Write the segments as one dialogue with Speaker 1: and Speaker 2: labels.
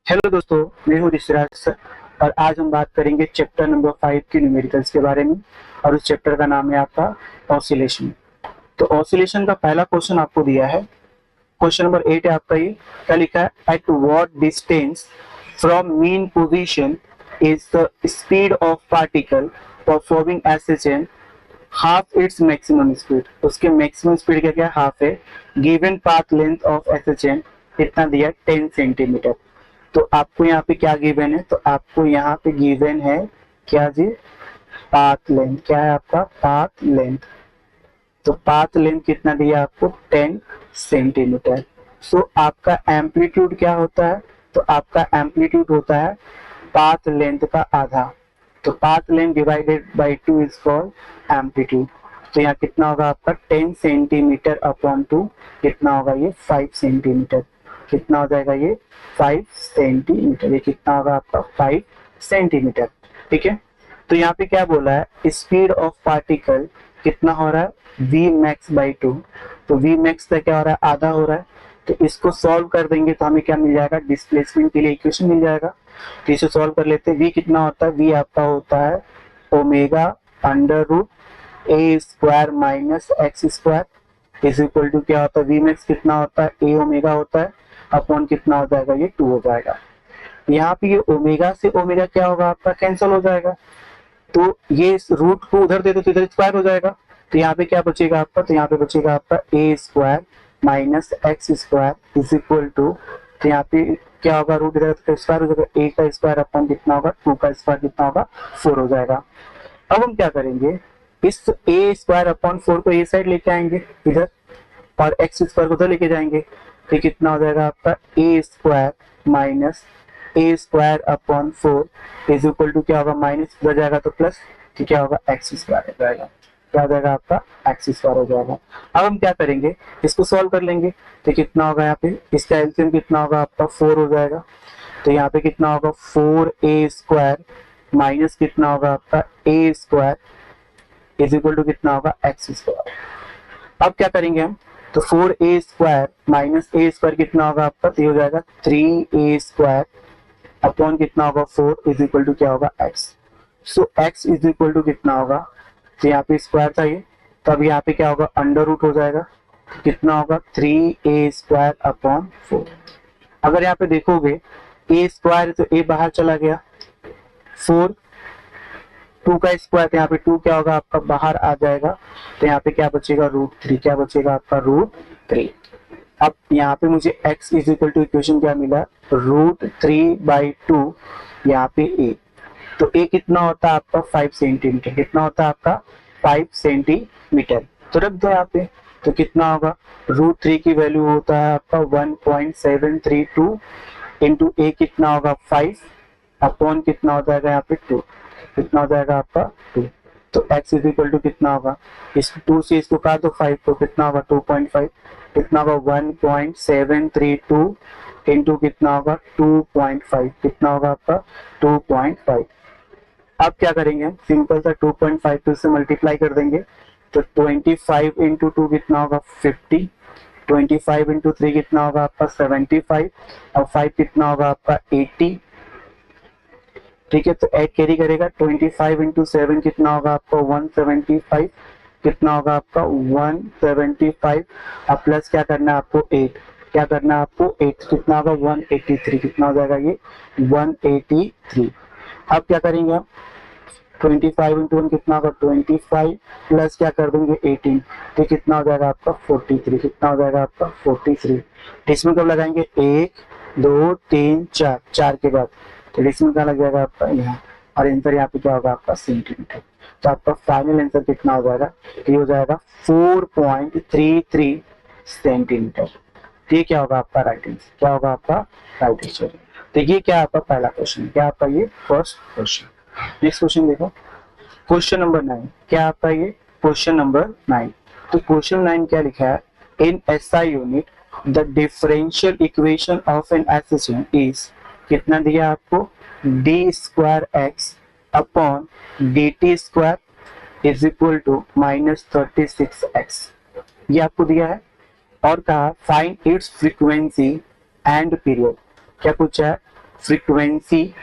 Speaker 1: Hello दोस्तों, मैं हूँ ऋषिराज सर और आज हम बात करेंगे चैप्टर नंबर 5 के न्यूमेरिकल्स के बारे में। और उस चैप्टर का नाम है आपका ऑसिलेशन। तो ऑसिलेशन का पहला क्वेश्चन आपको दिया है, क्वेश्चन नंबर 8 है आपका। ये क्या लिखा है? At what distance from mean position is the speed of particle performing SHM half its maximum speed. उसके मैक्सिमम स्पीड क्या क्या हाफ है। Given path length of SHM कितना दिया? 10 सेंटीमीटर। तो आपको यहाँ पे क्या गिवन है? तो आपको यहाँ पे गिवन है क्या जी? Path length. क्या है आपका? Path length. तो पाथ लेंथ कितना दिया आपको? 10 सेंटीमीटर। सो आपका एम्पलीट्यूड क्या होता है? तो आपका एम्पलीट्यूड होता है पाथ लेंथ का आधा। तो path length divided by 2 is called amplitude. तो यहाँ कितना होगा आपका? 10 सेंटीमीटर अपॉन 2 कितना होगा? ये 5 सेंटीमीटर। कितना हो जाएगा ये? 5 सेंटीमीटर। ये कितना होगा आपका? 5 सेंटीमीटर। ठीक है। तो यहाँ पे क्या बोला है? स्पीड ऑफ पार्टिकल कितना हो रहा है? v max by 2। तो v max का क्या हो रहा है? आधा हो रहा है। तो इसको सॉल्व कर देंगे तो हमें क्या मिल जाएगा? डिस्प्लेसमेंट के लिए इक्वेशन मिल जाएगा। तो इसे सॉल्व कर लेते हैं। v कितना होता है? v आपका होता है omega under root A square minus x square is equal to क्या होता है? v max कितना होता है? a ओमेगा होता है अपॉन कितना हो जाएगा? ये 2 हो जाएगा। यहाँ पे ये ओमेगा से ओमेगा क्या होगा आपका? कैंसिल हो जाएगा। तो ये इस रूट को उधर दे दो तो इधर स्क्वायर हो जाएगा। तो यहाँ पे क्या बचेगा आपका? तो यहाँ पे बचेगा आपका a square minus x square is equal to, तो यहाँ पे क्या होगा? रूट इधर तो स्क्वायर हो जाएगा। ए का स्क्वायर अपॉन कितना होगा? 2 का स्क्वायर कितना होगा? 4 हो जाएगा। अब हम क्या करेंगे? इस ए स्क्वायर अपॉन 4 को ए साइड लेके आएंगे इधर और एक्स स्क्वायर को उधर लेके जाएंगे। तो कितना हो जाएगा आपका? A square minus a square upon 4 is equal to क्या होगा? माइनस उधर जाएगा तो प्लस, तो क्या होगा? एक्स स्क्वायर हो जाएगा। क्या हो जाएगा आपका? एक्स स्क्वायर हो जाएगा। अब हम क्या करेंगे? इसको सॉल्व कर लेंगे। तो कितना होगा यहाँ पे? इसका एलसीएम कितना होगा आपका? 4 हो जाएगा। तो यहाँ पे कितना होगा? 4a स्क्वायर माइनस कितना होगा आपका? a square is equal to कितना होगा? X square. अब क्या करेंगे हम? तो 4a square minus a square कितना होगा आपका? तो ये हो जाएगा 3a स्क्वायर अपॉन कितना होगा? 4 इज इक्वल टू क्या होगा? x। So x is equal to कितना होगा? तो यहाँ पे स्क्वायर था ये, तो अब यहाँ पे क्या होगा? अंडर रूट हो जाएगा। तो कितना होगा? 3a square upon 4। अगर यहाँ पे देखोगे a स्क्वायर तो a बाहर चला गया, 4 2 का स्क्वायर, तो यहाँ पे 2 क्या होगा आपका? बाहर आ जाएगा। तो यहाँ पे क्या बचेगा? रूट 3। क्या बचेगा आपका? रूट 3। अब यहाँ पे मुझे x is equal to equation क्या मिला? रूट 3 बाई 2 यहाँ पे a। तो a कितना होता है आपका? 5 सेंटीमीटर। कितना होता है आपका? 5 सेंटीमीटर। तो रख दो यहाँ पे। तो कितना होगा? रूट 3 की वैल्यू होता है आपका 1.732 इंटू a कितना होगा? 5 अपॉन कितना हो जाएगा यहाँ पे? 2। कितना हो जाएगा आपका? 2। तो x इज इक्वल टू कितना होगा? इस 2 से इसको काट दो 5, तो कितना होगा? 2.5। कितना होगा? 1.732 इंटू कितना होगा? 2.5। कितना होगा आपका? 2.5। अब क्या करेंगे हम? सिंपल सा 2.5 से मल्टीप्लाई कर देंगे। तो 25 इंटू 2 कितना होगा? 50। 25 इंटू 3 कितना होगा आपका? 75। और 5 कितना होगा आपका? 80। ठीक है। तो 8 कैरी करेगा। 25 इंटू 7 कितना होगा आपका? 175। कितना होगा आपका? 175। अब प्लस क्या करना है आपको? 8। क्या करना है आपको? 8। कितना होगा? 183। कितना हो जाएगा ये? 183। अब क्या करेंगे हम? 25 इंटू 1 कितना होगा? 25 प्लस क्या कर देंगे? 18। तो कितना हो जाएगा आपका? 43। कितना हो जाएगा आपका? 43। इसमें कब लगाएंगे? 1 2 3 4, 4 के बाद। तो इसमें क्या लग जाएगा आपका? यहाँ। और आंसर यहाँ पे क्या होगा आपका? सेंटीमीटर। तो आपका फाइनल आंसर कितना हो जाएगा? ये हो जाएगा 4.33 सेंटीमीटर। तो ये क्या होगा आपका? Right answer. क्या होगा आपका? Right answer. तो ये क्या आपका पहला क्वेश्चन? क्या आपका ये फर्स्ट क्वेश्चन। नेक्स्ट क्वेश्चन देखो, क्वेश्चन नंबर 9। क्या आपका ये? Question number 9। तो क्वेश्चन 9 क्या लिखा है? In SI unit the differential equation of an SHM is, कितना दिया आपको? D square x upon D T square is equal to minus 36x। ये आपको दिया है और कहा find its frequency and period. क्या पूछा है? फ्रीक्वेंसी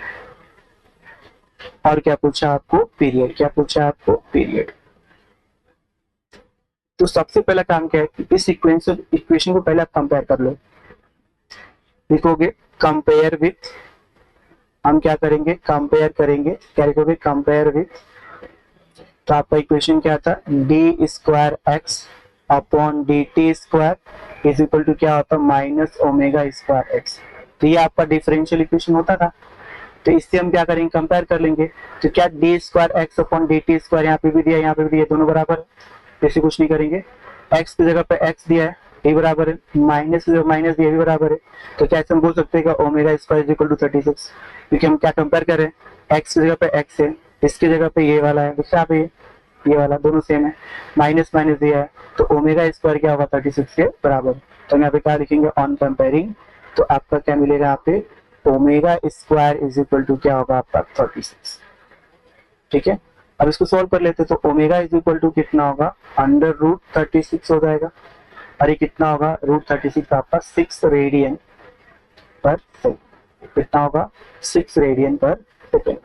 Speaker 1: और क्या पूछा आपको, पीरियड। क्या पूछा आपको, पीरियड। तो सबसे पहला काम क्या है कि इस इक्वेशन को पहले आप कंपेयर कर लो। लिखोगे कंपेयर विथ, हम क्या करेंगे, कंपेयर करेंगे। क्या लिखोगे, कंपेयर विथ। तो आपका इक्वेशन क्या था, D square x upon D T square is equal to क्या होता है, माइनस ओमेगा स्क्वायर एक्स। तो ये आपका डिफरेंशियल इक्वेशन होता था। तो इससे हम क्या करेंगे, कंपेयर कर लेंगे। तो क्या D square x upon D T square यहाँ पे भी दिया, यहाँ पे भी दिया, दोनों बराबर है। ऐसे कुछ नहीं करेंगे, एक्स की जगह पे एक्स दिया है, ये बराबर है, माइनस की जगह माइनस दिया, भी बराबर है। तो क्या ऐसे हम बोल सकते हैं कि omega square is equal to 36, क्योंकि हम क्या कंपेयर करें, एक्स की जगह पे एक्स है, इसकी जगह पे ये वाला है, दूसरा पे ये वाला, दोनों सेम है, माइनस माइनस दिया है, तो ओमेगा स्क्वायर क्या होगा, 36 के बराबर। तो हम यहाँ पे क्या लिखेंगे, ऑन कंपेयरिंग। तो आपका क्या मिलेगा यहाँ पे, omega square is equal to क्या होगा आपका 36। ठीक है, अब इसको सॉल्व कर लेते, तो ओमेगा इज इक्वल टू कितना होगा, अंडर रूट 36 हो जाएगा। और ये कितना होगा, रूट 36 आपका 6 रेडियन पर सेकेंड। कितना होगा, 6 रेडियन पर सेकेंड।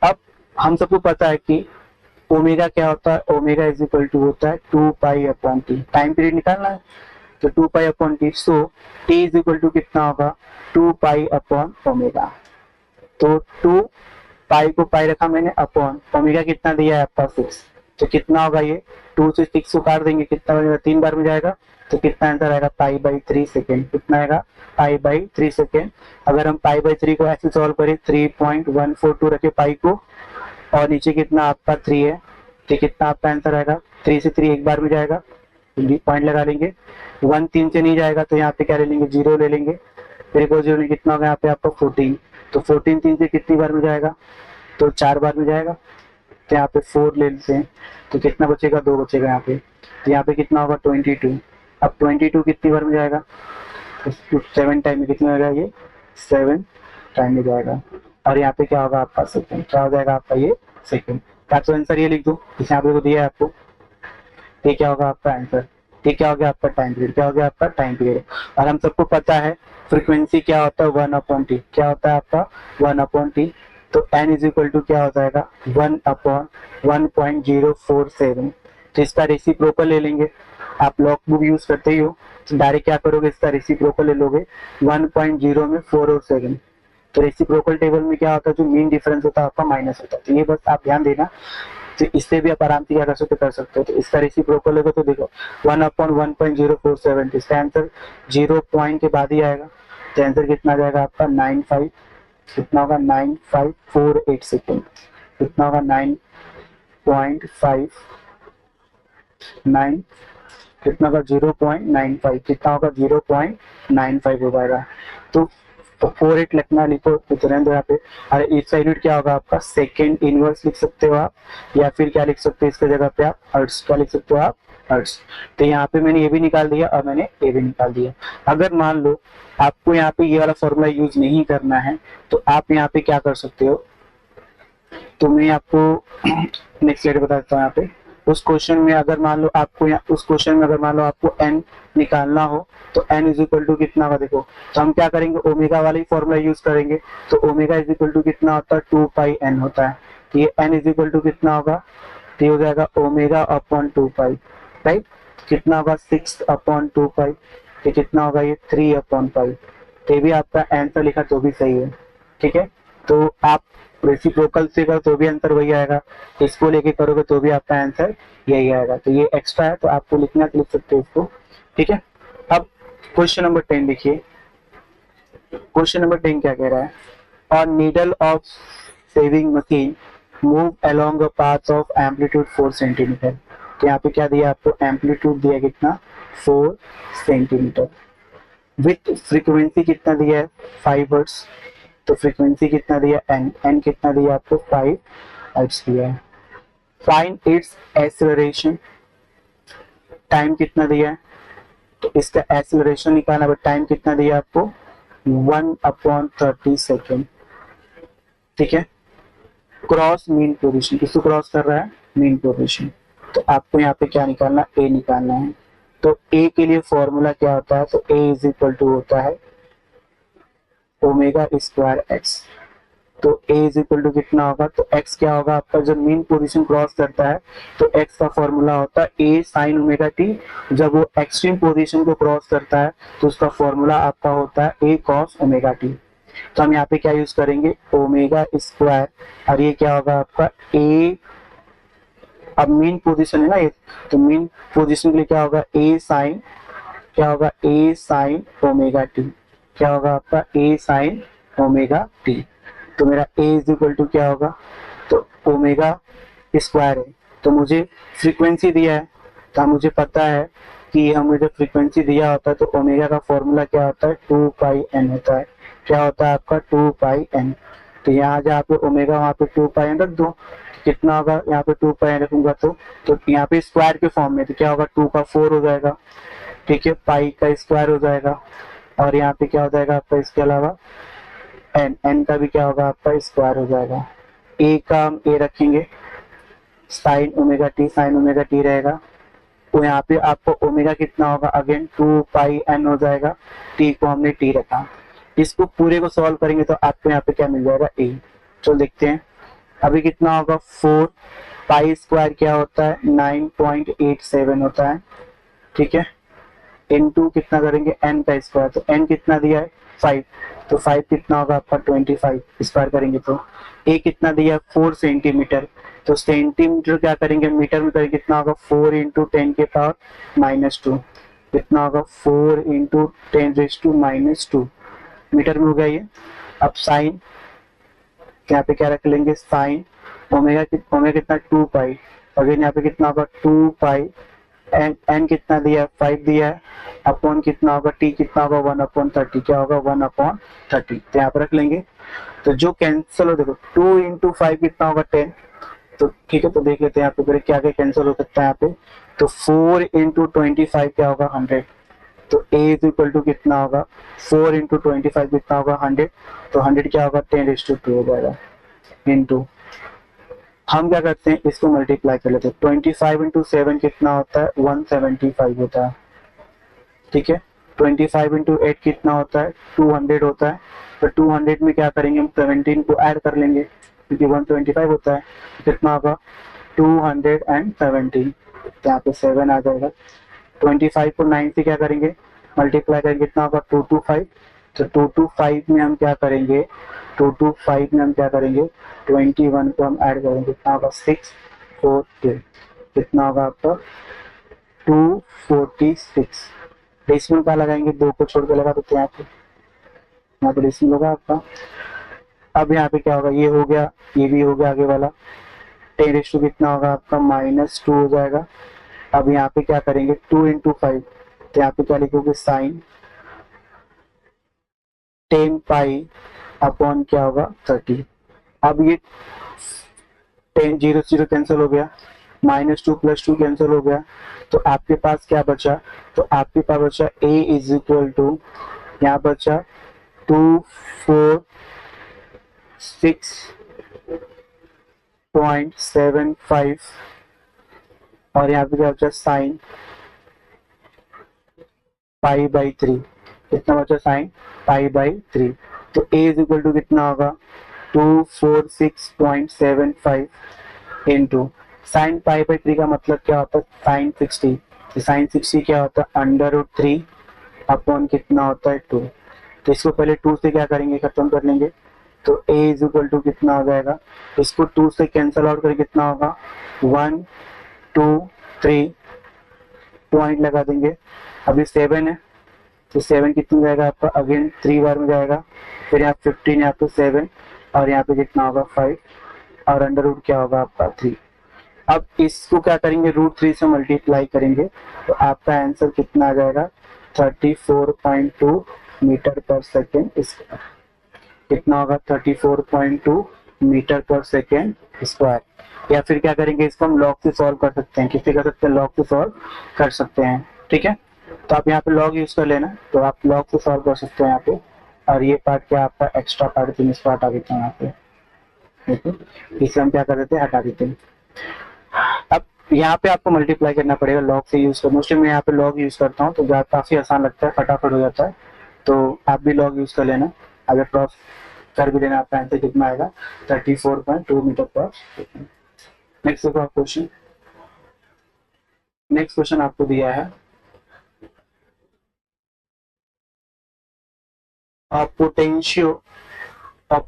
Speaker 1: अब हम सबको पता है कि ओमेगा क्या होता है, ओमेगा इज इक्वल टू होता है 2 pi upon T. Time period निकालना है तो 2 pi upon T. So T is equal to कितना होगा, 2 पाई अपॉन ओमेगा। तो 2 पाई को पाई रखा मैंने, अपॉन ओमेगा कितना दिया है आपका 6। तो कितना होगा, ये 2 से 6 को काट देंगे, कितना हो जाएगा, 3 बार में जाएगा। तो कितना आंसर आएगा, पाई बाई 3 सेकेंड। कितना आएगा, पाई बाई 3 सेकेंड। अगर हम पाई बाई 3 को ऐसे सॉल्व करें, 3.142 रखे पाई को, और नीचे कितना आपका 3 है, तो कितना आपका आंसर आएगा, 3 से 3 एक बार में जाएगा, पॉइंट लगा लेंगे। 1 3 से नहीं जाएगा तो यहाँ पे क्या ले लेंगे, 0 ले लेंगे। फिर एक और 0 कितना होगा यहाँ पे आपका 14। तो 14 3 से कितनी बार में जाएगा, तो 4 बार में जाएगा। तो यहाँ पे 4 ले लेते हैं, तो कितना बचेगा, 2 बचेगा यहाँ पे। तो यहाँ पे कितना होगा, 22। अब 22 कितनी बार में जाएगा, 7 टाइम में कितना होगा, ये 7 टाइम में जाएगा। और यहाँ पे क्या होगा आपका सेकंड, क्या हो जाएगा आपका ये सेकंड। तो आंसर ये लिख दो, इसे यहाँ पे दिया है आपको। ये क्या होगा आपका आंसर, ये क्या हो गया आपका टाइम पीरियड, क्या हो गया आपका टाइम पीरियड। और हम सबको पता है फ्रीक्वेंसी क्या होता है, 1 अपॉन टी। क्या होता है आपका 1 अपॉन टी। तो n इज इक्वल टू क्या हो जाएगा, 1 अपॉन 1.047। तो इसका रेसिप्रोकल ले लेंगे, आप लॉग बुक यूज करते ही हो, तो डायरेक्ट क्या करोगे, इसका रेसिप्रोकल ले लोगे, 1.0 में 4 और 7। तो रेसिप्रोकल टेबल में क्या होता है, जो मीन डिफरेंस होता है आपका माइनस होता है। तो ये बस आप ध्यान देना। तो इससे भी आप आराम से क्या कर सकते हो। तो इसका रेसिप्रोकल होगा, तो देखो 1 अपॉन 1.047, इसका आंसर 0 पॉइंट के बाद ही आएगा। तो आंसर कितना आ जाएगा आपका 95, कितना होगा 9548 सेकेंड। कितना होगा 9.59, कितना होगा 0.95, कितना होगा 0.95 हो जाएगा। तो 48 लिखना, लिखो तो तुरंत यहाँ पे। और इसका यूनिट क्या होगा आपका, सेकेंड इनवर्स लिख सकते हो आप, या फिर क्या लिख सकते हो इसके जगह पे आप हर्ट्ज, क्या लिख सकते हो आप, हर्ट्ज। तो यहाँ पे मैंने ये भी निकाल दिया और मैंने ये भी निकाल दिया। अगर मान लो आपको यहाँ पे ये वाला फॉर्मूला यूज नहीं करना है, तो आप यहाँ पे क्या कर सकते हो, तो मैं आपको नेक्स्ट स्लाइड बता देता हूँ। यहाँ पे उस क्वेश्चन में अगर मान लो आपको उस क्वेश्चन में अगर मान लो आपको n निकालना हो, तो n इज इक्वल टू कितना होगा, देखो तो हम क्या करेंगे, ओमेगा वाली फॉर्मूला यूज करेंगे। तो ओमेगा इज इक्वल टू कितना होता है, 2 पाई n होता है। तो ये n इज इक्वल टू कितना होगा, तो ये हो जाएगा ओमेगा अपॉन 2 पाई, राइट। कितना होगा 6 अपॉन 2 पाई, तो कितना होगा ये 3 अपॉन पाई। तो ये भी आपका आंसर लिखा तो भी सही है, ठीक है। तो आप रेसिप्रोकल से करो तो भी आंसर वही आएगा, इसको लेके करोगे तो भी आपका आंसर यही आएगा। तो ये एक्स्ट्रा है, तो आपको लिखना तो लिख सकते हो इसको, ठीक है। अब क्वेश्चन नंबर 10 देखिए। क्वेश्चन नंबर 10 क्या कह रहा है, और needle of saving machine move along a path of amplitude 4 centimetre. तो यहाँ पे क्या दिया आपको, एम्पलीट्यूड दिया कितना, 4 सेंटीमीटर। विथ फ्रीक्वेंसी कितना दिया है, 5 हर्ट्ज। तो फ्रीक्वेंसी कितना दिया, n कितना दिया आपको, 5 हर्ट्ज दिया है। फाइंड इट्स एक्सेलरेशन, टाइम कितना दिया है, तो इसका एक्सेलरेशन निकालना है। टाइम कितना दिया आपको, 1/30 सेकेंड, ठीक है। क्रॉस मीन पोजीशन, किसको क्रॉस कर रहा है, मीन पोजीशन। तो आपको यहाँ पे क्या निकालना, ए निकालना है। तो ए के लिए फॉर्मूला क्या होता है, तो ए इज इक्वल टू होता है ओमेगा स्क्वायर एक्स। तो a इज इक्वल टू कितना होगा, तो x क्या होगा आपका, जब मीन पोजीशन क्रॉस करता है तो x का फॉर्मूला होता है a साइन ओमेगा t। जब वो एक्सट्रीम पोजीशन को क्रॉस करता है तो उसका फॉर्मूला आपका होता है a कॉस ओमेगा t। तो हम यहाँ पे क्या यूज करेंगे, ओमेगा स्क्वायर, और ये क्या होगा आपका a, अब मीन पोजीशन है ना ये, तो मीन पोजीशन के लिए क्या होगा a साइन, क्या होगा a साइन ओमेगा t, क्या होगा आपका a साइन ओमेगा t। तो मेरा a इज इक्वल टू क्या होगा, तो ओमेगा स्क्वायर है, तो मुझे फ्रीक्वेंसी दिया है, तो मुझे पता है कि हम मुझे फ्रीक्वेंसी दिया होता है तो ओमेगा का फॉर्मूला क्या होता है 2 पाई n होता है। क्या होता है आपका 2 पाई n। तो यहाँ जहाँ पे ओमेगा वहाँ पे 2 पाई n रख दो, कितना होगा यहाँ पे 2 पाई n रखूंगा तो यहाँ पे स्क्वायर के फॉर्म में, तो क्या होगा 2 का 4 हो जाएगा, ठीक है, पाई का स्क्वायर हो जाएगा, और यहाँ पे क्या हो जाएगा आपका इसके अलावा n का भी क्या होगा आपका स्क्वायर हो जाएगा। a का हम a रखेंगे साइन ओमेगा टी रहेगा, तो यहाँ पे आपको ओमेगा कितना होगा, अगेन 2 पाई n हो जाएगा, t को हमने t रखा। इसको पूरे को सॉल्व करेंगे तो आपको यहाँ पे क्या मिल जाएगा a। चलो देखते हैं अभी कितना होगा, 4 पाई स्क्वायर क्या होता है 9.87 होता है, ठीक है, इनटू कितना करेंगे n का स्क्वायर, तो n कितना दिया है 5, तो 5 कितना होगा आपका 25, स्क्वायर करेंगे तो a कितना दिया है 4 सेंटीमीटर, तो सेंटीमीटर क्या करेंगे मीटर में करेंगे, कितना होगा 4 इंटू 10 के पावर -2, कितना होगा 4 इंटू 10⁻⁻2 मीटर में हो गया ये। अब साइन, यहाँ पे क्या रख लेंगे साइन ओमेगा कितना 2 पाई, अगेन यहाँ पे कितना होगा 2 पाई, n कितना दिया है 5 दिया है, अपॉन कितना होगा t कितना होगा 1/30, क्या होगा 1/30, तो यहाँ पे रख लेंगे। तो जो कैंसिल हो, देखो 2 इंटू 5 कितना होगा 10, तो ठीक है, तो देख लेते हैं यहाँ पे क्या क्या कैंसिल हो सकता है यहाँ पे, तो 4 इंटू 25 क्या होगा 100, तो a इज इक्वल टू कितना होगा 4 इंटू 25 कितना होगा 100, तो 100 क्या होगा 10⁻2 हो जाएगा, इंटू हम क्या करते हैं इसको मल्टीप्लाई कर लेते हैं, 25 इंटू 7 कितना होता है 175 होता है, ठीक है, 25 इंटू 8 कितना होता है 200 होता है, तो 200 में क्या करेंगे हम 17 को ऐड कर लेंगे क्योंकि 125 होता है, कितना होगा 217, यहाँ पे 7 आ जाएगा। 25 को 9 से क्या करेंगे मल्टीप्लाई करेंगे, कितना होगा 225, तो 225 में हम क्या करेंगे 225 में हम क्या करेंगे 21 को हम ऐड करेंगे, कितना होगा 642, कितना होगा आपका 246, डेसिमल का लगाएंगे 2 को छोड़ के लगा देते हैं यहाँ पे डेसिमल होगा आपका। अब यहाँ पे क्या होगा, ये हो गया, ये भी हो गया आगे वाला, 10 कितना होगा आपका -2 हो जाएगा। अब यहाँ पे क्या करेंगे 2 इंटू 5, तो यहाँ पे क्या लिखोगे साइन 10 पाई अपॉन क्या होगा 30। अब ये 10 0 0 कैंसिल हो गया, -2 + 2 कैंसिल हो गया, तो आपके पास क्या बचा, तो आपके पास बचा a इज इक्वल टू, यहाँ बचा 246.75 और यहाँ पे क्या बचा साइन π/3, कितना बचा साइन π/3, तो a इज इक्वल टू कितना होगा 246.75 इंटू साइन π/3 का मतलब क्या होता है साइन 60, तो साइन 60 क्या होता है √3 अपॉन कितना होता है 2, तो इसको पहले 2 से क्या करेंगे खत्म कर लेंगे, तो a इज इक्वल टू कितना हो जाएगा, इसको 2 से कैंसिल आउट करके कितना होगा 1 2 3 पॉइंट लगा देंगे। अभी 7 है तो 7 कितना जाएगा आपका, अगेन 3 बार में जाएगा, फिर यहाँ 15 यहाँ पे 7 और यहाँ पे कितना होगा 5 और अंडर रूट क्या होगा आपका 3। अब इसको क्या करेंगे √3 से मल्टीप्लाई करेंगे तो आपका आंसर कितना आ जाएगा 34.2 मीटर पर सेकेंड स्क्वायर, कितना होगा 34.2 मीटर पर सेकेंड स्क्वायर। या फिर क्या करेंगे इसको हम लॉग से सॉल्व कर सकते हैं, किससे कर सकते हैं लॉग से सॉल्व कर सकते हैं, ठीक है, तो आप यहाँ पे लॉग यूज कर लेना, तो आप लॉग से सॉल्व कर सकते हैं यहाँ पे, और ये पार्ट क्या आपका एक्स्ट्रा पार्ट 3 पार्ट आ देते हैं यहाँ पे, ठीक है, इसे हम क्या कर देते हैं हटा देते हैं। अब यहाँ पे आपको मल्टीप्लाई करना पड़ेगा लॉग से यूज कर, मोस्टली मैं यहाँ पे लॉग यूज करता हूँ तो काफी आसान लगता है, फटाफट हो जाता है, तो आप भी लॉग यूज कर लेना। अगर क्रॉस कर भी देना आपका आंसर कितना आएगा 34.2 मीटर पर सेकेंड। नेक्स्ट देखो आप क्वेश्चन। नेक्स्ट क्वेश्चन आपको दिया है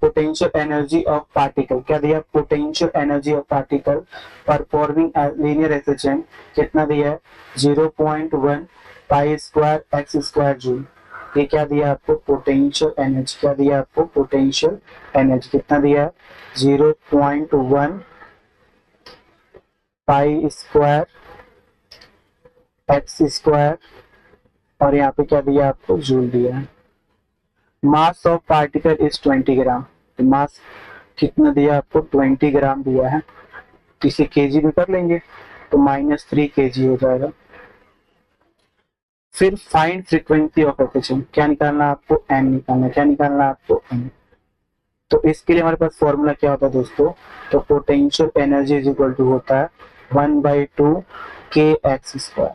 Speaker 1: potential energy of particle। क्या दिया? potential energy of particle performing a linear association कितना दिया है? 0.1 pi square x square joule. ये क्या दिया आपको? Potential energy. क्या दिया आपको? पोटेंशियल एनर्जी कितना दिया है? 0.1 पाई स्क्वायर एक्स स्क्वायर और यहाँ पे क्या दिया आपको? जूल दिया है। मास ऑफ पार्टिकल इज 20 ग्राम। तो मास कितना दिया आपको? 20 ग्राम दिया है। इसे केजी में कर लेंगे तो -3 केजी हो जाएगा। फिर फाइंड फ्रीक्वेंसी ऑफ रोटेशन। क्या निकालना आपको? एन निकालना। क्या निकालना आपको? एन। तो इसके लिए हमारे पास फॉर्मूला क्या होता है दोस्तों? तो potential energy is equal to होता है 1/2 के एक्स स्क्वायर।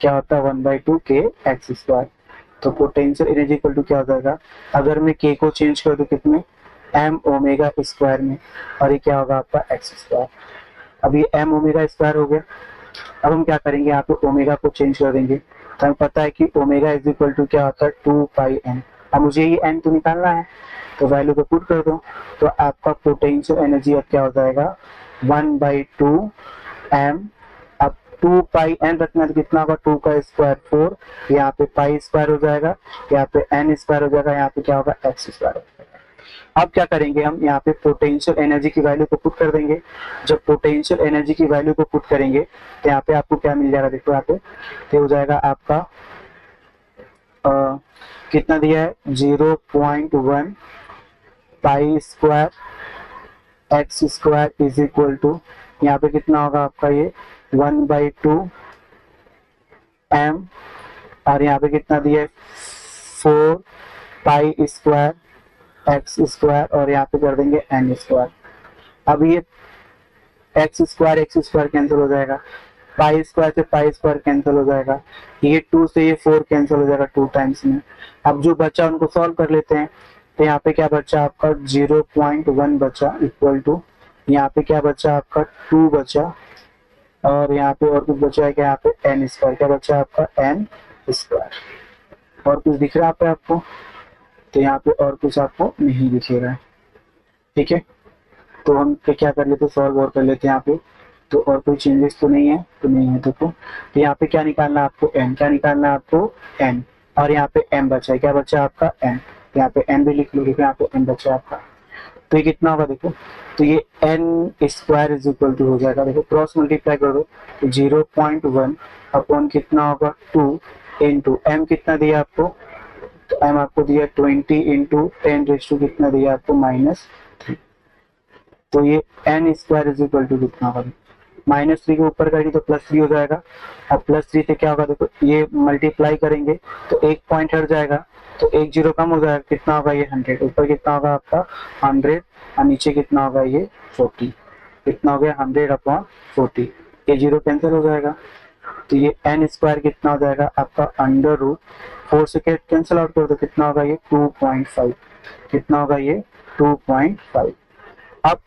Speaker 1: क्या होता है? 1/2 के एक्स स्क्वायर। तो पोटेंशियल एनर्जी इक्वल टू क्या हो जाएगा? अगर मैं के को चेंज कर दूं कितने? एम ओमेगा स्क्वायर में, और ये क्या होगा आपका? X square. अब ये एम ओमेगा स्क्वायर हो गया। अब हम क्या करेंगे? यहाँ पे ओमेगा को चेंज कर देंगे। तो हमें पता है कि ओमेगा इज इक्वल टू क्या होता है? 2 पाई एन। अब मुझे ये एन तो निकालना है, तो वैल्यू को पुट कर दो। तो आपका पोटेंशियल एनर्जी अब क्या हो जाएगा? 1/2 एम। अब 2 पाई एन रखना तो कितना होगा? 2 का स्क्वायर 4, यहाँ पे पाई स्क्वायर हो जाएगा, यहाँ पे एन स्क्वायर हो जाएगा, यहाँ पे क्या होगा? एक्स स्क्वायर हो जाएगा। अब क्या करेंगे हम? यहाँ पे पोटेंशियल एनर्जी की वैल्यू को पुट कर देंगे। जब पोटेंशियल एनर्जी की वैल्यू को पुट करेंगे तो यहाँ पे आपको क्या मिल जाएगा? देखो यहाँ पे तो हो जाएगा आपका कितना दिया है? 0.1 pi square x square is equal to, यहाँ पे कितना होगा आपका? ये 1/2 एम, और यहाँ पे कितना दिया है? 4 पाई स्क्वायर एक्स स्क्वायर, और यहाँ पे कर देंगे एन स्क्वायर। अब ये एक्स स्क्वायर कैंसिल हो जाएगा, पाई स्क्वायर से पाई स्क्वायर कैंसिल हो जाएगा, ये 2 से ये 4 कैंसिल हो जाएगा 2 टाइम्स में। अब जो बचा उनको सॉल्व कर लेते हैं। तो यहाँ पे क्या बचा आपका? 0.1 बचा इक्वल टू, यहाँ पे क्या बचा आपका? 2 बचा, और यहाँ पे और कुछ बचा है क्या? यहाँ पे एन स्क्वायर। क्या बचा आपका? N square. और कुछ दिख रहा है यहाँ पे आपको? तो यहाँ पे और कुछ आपको नहीं दिखेगा। ठीक है, तो हम क्या कर लेते? सॉल्व और कर लेते हैं यहाँ पे। तो और कोई चेंजेस तो नहीं है? तो नहीं है। देखो तो यहाँ पे क्या निकालना है आपको? एन। क्या निकालना है आपको? एन। और यहाँ पे एम बचा है। क्या बचा आपका? एन। यहाँ पे एन भी लिख लो। देखो यहाँ पे एन बचा है आपका। तो ये कितना होगा? देखो तो ये N square is equal to हो जाएगा। देखो क्रॉस मल्टीप्लाई कर दो तो 0.1 अपॉन कितना होगा? 2 इंटू एम कितना दिया आपको? तो एम आपको दिया 20 इंटू 10 कितना दिया आपको? -3। तो ये N square is equal to कितना होगा? -3 के ऊपर करेंगे तो +3 हो जाएगा। अब +3 से क्या होगा? देखो ये मल्टीप्लाई करेंगे तो एक पॉइंट हट जाएगा, तो एक जीरो कम हो जाएगा। कितना होगा? ये 100। ऊपर कितना होगा आपका? 100, और नीचे कितना होगा? ये 40। कितना हो गया? 100/40। ये जीरो कैंसिल हो जाएगा, तो ये एन स्क्वायर कितना हो जाएगा आपका? √4 से कैंसिल आउट कर दो, कितना होगा? ये 2.5। कितना होगा? ये 2.5। अब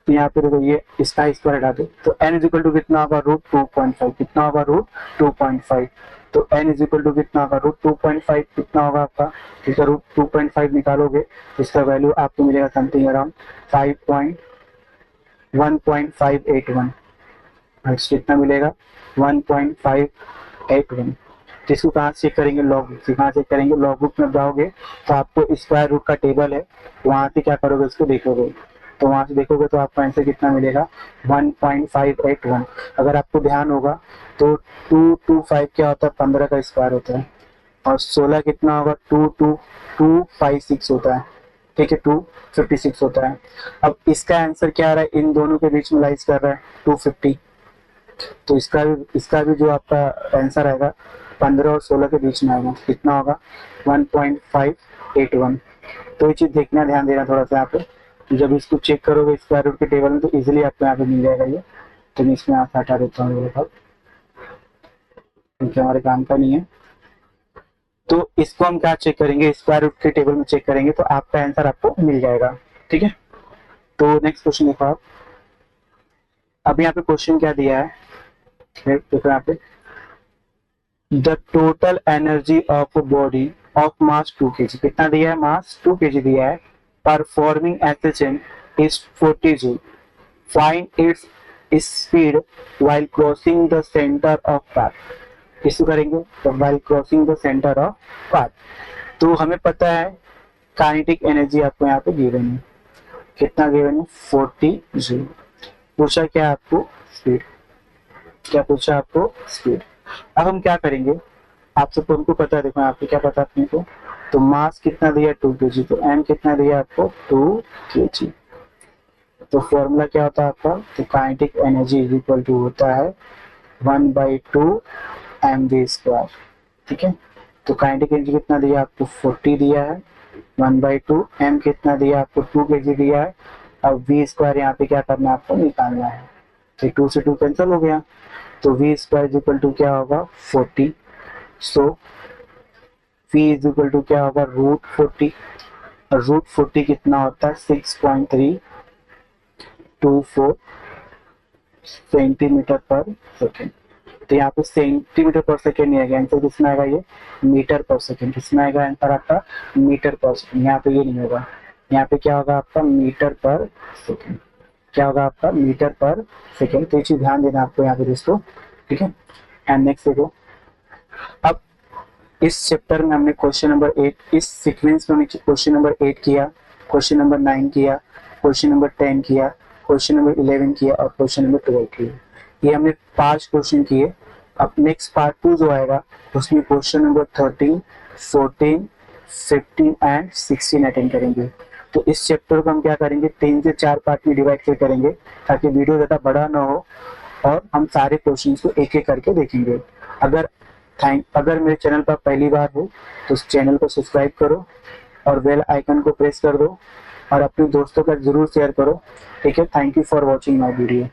Speaker 1: यहाँ पे देखो ये इसका स्क्वायर हटा दो, तो n इज इक्वल टू कितना होगा? √2.5। कितना होगा? √2.5। तो n इज इक्वल टू कितना होगा? √2.5। कितना होगा आपका? इसका √2.5 निकालोगे तो इसका वैल्यू आपको मिलेगा समथिंग अराउंड 1.581। कितना मिलेगा? 1.581। तो इसको कहाँ से चेक करेंगे? लॉग बुक से। कहाँ चेक करेंगे? लॉग बुक में जाओगे तो आपको स्क्वायर रूट का टेबल है, वहां से क्या करोगे? इसको देखोगे, तो वहां से देखोगे तो आपको आंसर कितना मिलेगा? 1.581। अगर आपको ध्यान होगा तो 225 क्या होता है? 15 का स्क्वायर होता है, और 16 कितना होगा? 256 होता है। ठीक है, 256 होता है। अब इसका आंसर क्या आ रहा है? इन दोनों के बीच में लाइज कर रहा है 250। तो इसका भी जो आपका आंसर आएगा 15 और 16 के बीच में आएगा। कितना होगा? 1.581। तो ये चीज देखना, ध्यान देना थोड़ा सा यहाँ पे। जब इसको चेक करोगे स्क्वायर रूट के टेबल में तो इजीली आपको यहाँ पे मिल जाएगा ये। तो मैं इसमें यहाँ हटा देता हूँ, क्योंकि हमारे काम का नहीं है। तो इसको हम क्या चेक करेंगे, स्क्वायर रूट के टेबल में चेक करेंगे तो आपका आंसर आपको मिल जाएगा। ठीक है, तो नेक्स्ट क्वेश्चन देखो आप। अब यहाँ पे क्वेश्चन क्या दिया है, देखो यहाँ पे, the total energy of body of mass 2 kg, कितना दिया है, मास 2 kg दिया है, performing SHM is 40 joule, find its speed while crossing the centre of path. इसको करेंगे तो while crossing the centre of path. तो हमें पता है काइनेटिक एनर्जी आपको यहाँ पे गिवन है, कितना गिवन है, 40 जूल। पूछा क्या आपको, स्पीड, क्या पूछा आपको, स्पीड। अब हम क्या करेंगे, आप सबको हमको पता है, देखो यहाँ पे क्या पता अपने को, तो मास कितना दिया 2 kg, तो m कितना दिया आपको 2 kg। तो फॉर्मूला क्या होता है आपका, तो kinetic energy is equal to होता है 1/2 mv²। ठीक है, तो काइनेटिक एनर्जी कितना दिया आपको 40 दिया है, 1/2 m कितना दिया आपको 2 kg दिया है। अब v² यहाँ पे क्या करना है, आपको निकालना है। तो 2 से 2 कैंसिल हो गया, तो v² इज इक्वल टू क्या होगा 40। सो v इज इक्वल टू क्या होगा √40, √40 कितना होता है 6.324 सेंटीमीटर पर सेकेंड। तो यहाँ पे सेंटीमीटर पर सेकेंड नहीं आएगा आंसर, कितना आएगा ये मीटर पर सेकेंड, कितना आएगा आंसर आपका मीटर पर सेकेंड। यहाँ पे ये नहीं होगा, यहाँ पे क्या होगा आपका मीटर पर सेकेंड, क्या होगा आपका मीटर पर सेकेंड। तो ये चीज ध्यान देना आपको यहाँ पे दोस्तों। ठीक है, एंड नेक्स्ट देखो, अब इस चैप्टर में हमने क्वेश्चन नंबर 8, इस सीक्वेंस में हमने क्वेश्चन नंबर 8 किया, क्वेश्चन नंबर 9 किया, क्वेश्चन नंबर 10 किया, क्वेश्चन नंबर 11 किया और क्वेश्चन नंबर 12 किया। ये हमने 5 क्वेश्चन किए। अब नेक्स्ट पार्ट 2 जो आएगा उसमें क्वेश्चन नंबर 13, 14, 15 एंड 16 अटेंड करेंगे। तो इस चैप्टर को हम क्या करेंगे, 3 से 4 पार्ट में डिवाइड करेंगे ताकि वीडियो ज़्यादा बड़ा ना हो और हम सारे क्वेश्चन को एक एक करके देखेंगे। अगर मेरे चैनल पर पहली बार हो तो इस चैनल को सब्सक्राइब करो और बेल आइकन को प्रेस कर दो और अपने दोस्तों का जरूर शेयर करो। ठीक है, thank you for watching my video.